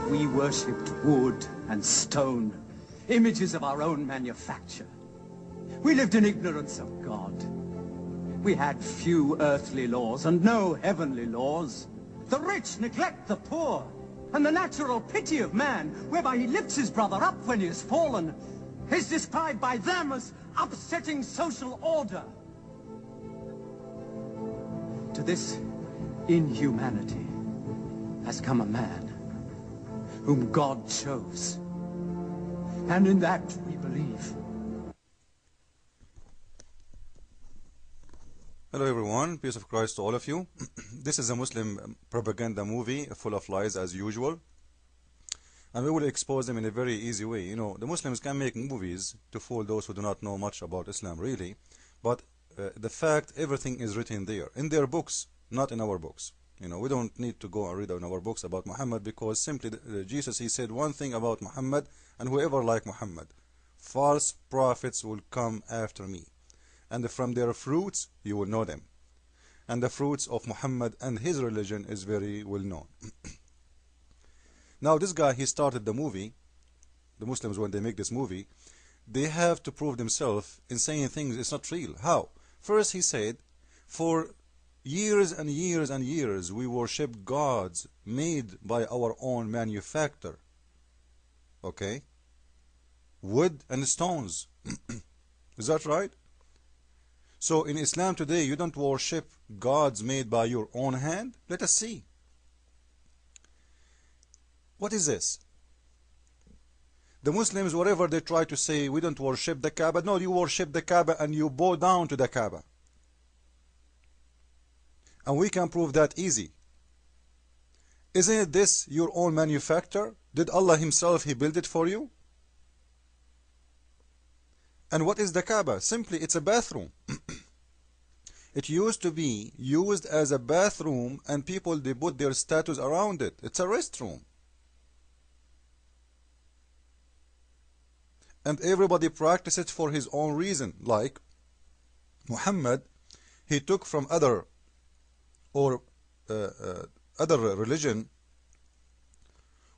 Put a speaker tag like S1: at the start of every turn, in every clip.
S1: We worshipped wood and stone, images of our own manufacture. We lived in ignorance of God. We had few earthly laws and no heavenly laws. The rich neglect the poor, and the natural pity of man, whereby he lifts his brother up when he has fallen, is described by them as upsetting social order. To this inhumanity has come a man whom God chose, and in that we believe.
S2: Hello everyone, peace of Christ to all of you. This is a Muslim propaganda movie full of lies as usual, and we will expose them in a very easy way. You know, the Muslims can make movies to fool those who do not know much about Islam really, but the fact, everything is written there in their books, not in our books. You know, we don't need to go and read in our books about Muhammad, because simply Jesus, he said one thing about Muhammad, and whoever like Muhammad, false prophets will come after me, and from their fruits you will know them. And the fruits of Muhammad and his religion is very well known. Now this guy, he started the movie. The Muslims, when they make this movie, they have to prove themselves in saying things it's not real. How? First he said, for years and years and years we worship gods made by our own manufacture. Okay? Wood and stones. Is that right? So in Islam today you don't worship gods made by your own hand? Let us see. What is this? The Muslims, whatever they try to say, we don't worship the Kaaba. No, you worship the Kaaba and you bow down to the Kaaba. And we can prove that easy. Isn't this your own manufacture? Did Allah himself, he build it for you? And what is the Kaaba? Simply, it's a bathroom. It used to be used as a bathroom, and people, they put their statues around it. It's a restroom. And everybody practices it for his own reason. Like Muhammad, he took from other religion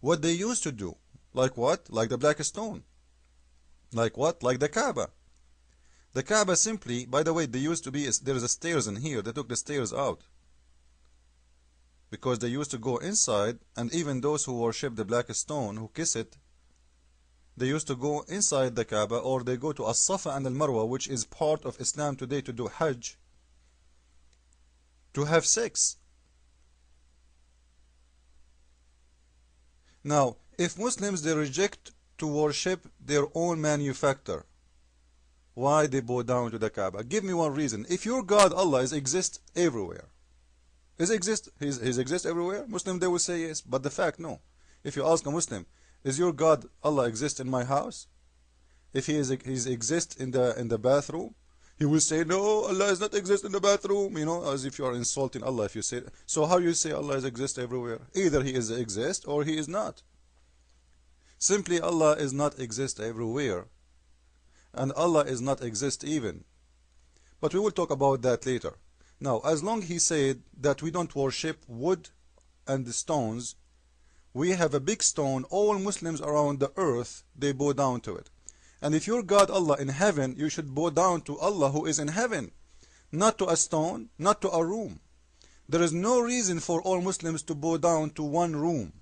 S2: what they used to do. Like what? Like the black stone. Like what? Like the Kaaba. The Kaaba simply, by the way, they used to be, there is a stairs in here. They took the stairs out because they used to go inside, and even those who worship the black stone, who kiss it, they used to go inside the Kaaba, or they go to As-Safa and Al-Marwa, which is part of Islam today, to do Hajj, to have sex. Now, if Muslims, they reject to worship their own manufacture, why they bow down to the Kaaba? Give me one reason. If your God Allah is exist everywhere, He's exist everywhere, Muslim, they will say yes, but the fact, no. If you ask a Muslim, is your God Allah exist in my house? If he exist in the bathroom, he will say no, Allah is not exist in the bathroom. You know, as if you are insulting Allah if you say. So how you say Allah is exist everywhere? Either he is exist or he is not. Simply, Allah is not exist everywhere, and Allah is not exist even. But we will talk about that later. Now, as long he said that we don't worship wood and the stones, we have a big stone. All Muslims around the earth, they bow down to it. And if your God Allah in heaven, you should bow down to Allah who is in heaven, not to a stone, not to a room. There is no reason for all Muslims to bow down to one room.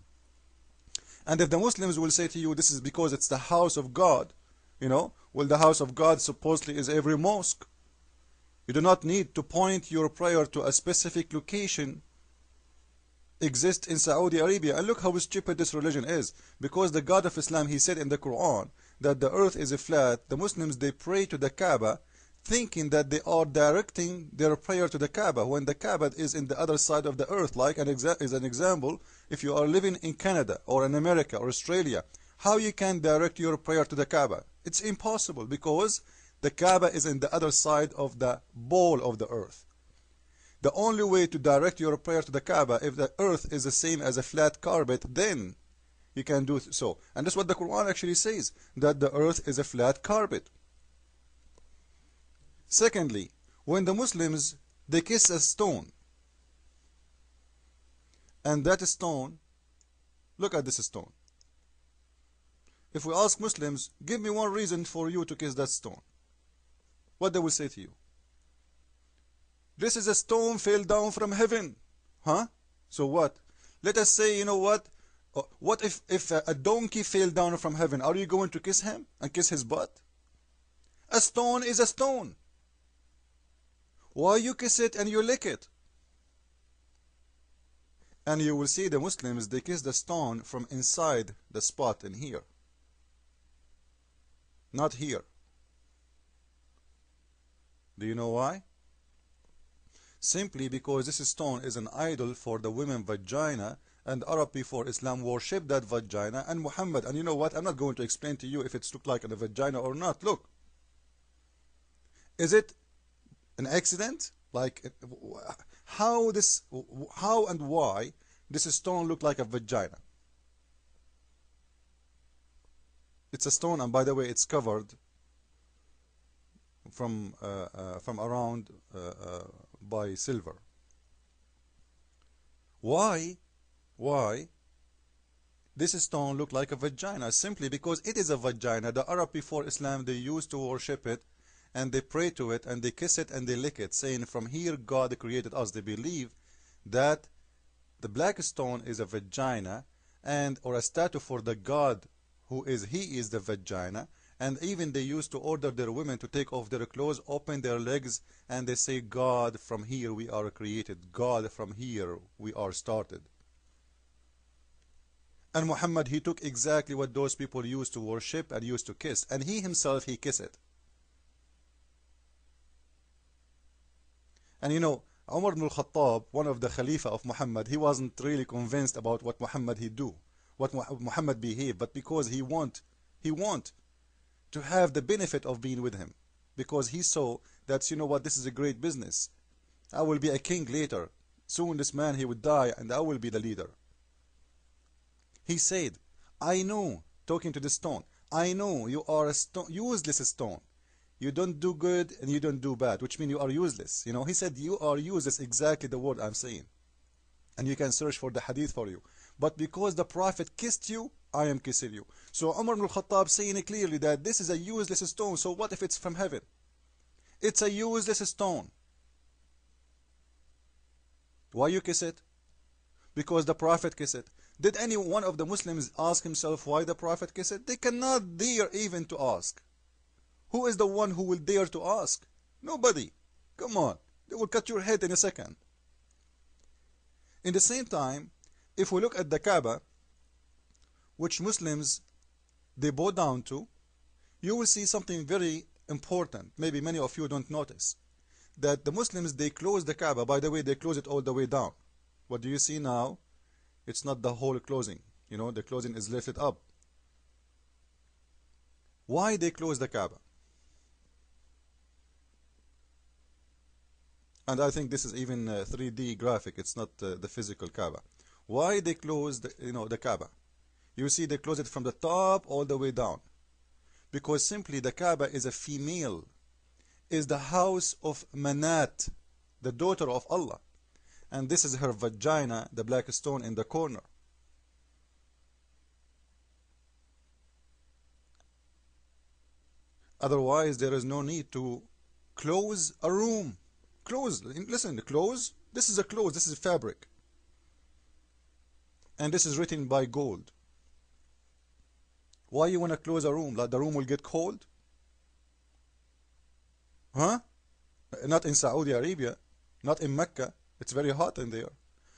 S2: And if the Muslims will say to you, this is because it's the house of God, you know, well, the house of God supposedly is every mosque. You do not need to point your prayer to a specific location exist in Saudi Arabia. And look how stupid this religion is. Because the God of Islam, he said in the Quran that the earth is flat. The Muslims, they pray to the Kaaba, thinking that they are directing their prayer to the Kaaba, when the Kaaba is in the other side of the earth. Like an example, if you are living in Canada or in America or Australia, how you can direct your prayer to the Kaaba? It's impossible, because the Kaaba is in the other side of the ball of the earth. The only way to direct your prayer to the Kaaba, if the earth is the same as a flat carpet, then you can do so. And that's what the Quran actually says, that the earth is a flat carpet. Secondly, when the Muslims, they kiss a stone, and that stone Look at this stone. If we ask Muslims, give me one reason for you to kiss that stone, what they will say to you? This is a stone fell down from heaven. Huh? So what? Let us say, you know what? What if a donkey fell down from heaven? Are you going to kiss him and kiss his butt? A stone is a stone. Why you kiss it and you lick it? And you will see the Muslims, they kiss the stone from inside the spot in here. Not here. Do you know why? Simply because this stone is an idol for the women vagina, and Arab before Islam worship that vagina, and Muhammad, and you know what, I'm not going to explain to you if it's looked like a vagina or not. Look, is it an accident? Like, how and why this stone look like a vagina? It's a stone, and by the way, it's covered from around by silver. Why this stone look like a vagina? Simply because it is a vagina. The Arab before Islam, they used to worship it, and they pray to it, and they kiss it, and they lick it, saying from here God created us. They believe that the black stone is a vagina, and or a statue for the God he is the vagina. And even they used to order their women to take off their clothes, open their legs, and they say, God, from here we are created. God, from here we are started. And Muhammad, he took exactly what those people used to worship and used to kiss, and he himself, he kissed it. And you know, Umar ibn al-Khattab, one of the Khalifa of Muhammad, he wasn't really convinced about what Muhammad he do, what Muhammad behave, but because he want to have the benefit of being with him, because he saw that, you know what, this is a great business. I will be a king later. Soon this man, he would die, and I will be the leader. He said, I know, talking to the stone, I know you are a stone, useless stone. You don't do good and you don't do bad, which means you are useless. You know, he said you are useless, exactly the word I'm saying. And you can search for the hadith for you. But because the Prophet kissed you, I am kissing you. So Umar ibn al-Khattab saying clearly that this is a useless stone. So what if it's from heaven? It's a useless stone. Why you kiss it? Because the Prophet kissed it. Did any one of the Muslims ask himself why the Prophet kissed it? They cannot dare even to ask. Who is the one who will dare to ask? Nobody. Come on. They will cut your head in a second. In the same time, if we look at the Kaaba, which Muslims they bow down to, you will see something very important. Maybe many of you don't notice that the Muslims, they close the Kaaba. By the way, they close it all the way down. What do you see now? It's not the whole closing. You know, the closing is lifted up. Why they close the Kaaba? And I think this is even 3D graphic. It's not the physical Kaaba. Why they close the Kaaba? You see, they close it from the top all the way down. Because simply the Kaaba is a female, is the house of Manat, the daughter of Allah. And this is her vagina, the black stone in the corner. Otherwise, there is no need to close a room. Close, listen, close. This is a close, this is fabric. And this is written by gold. Why you want to close a room? Like the room will get cold? Huh? Not in Saudi Arabia, not in Mecca. It's very hot in there.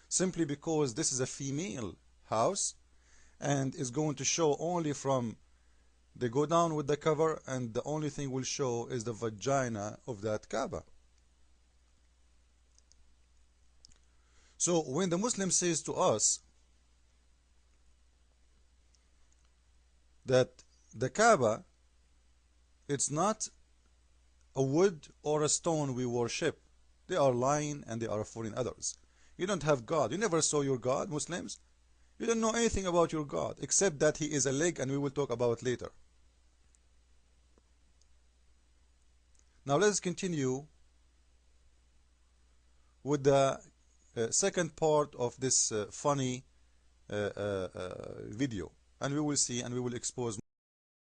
S2: Simply because this is a female house and is going to show only from, they go down with the cover and the only thing will show is the vagina of that Kaaba. So when the Muslim says to us that the Kaaba, it's not a wood or a stone we worship, they are lying and they are fooling others. You don't have God. You never saw your God, Muslims. You don't know anything about your God except that he is a leg, and we will talk about it later. Now let's continue with the second part of this funny video, and we will see and we will expose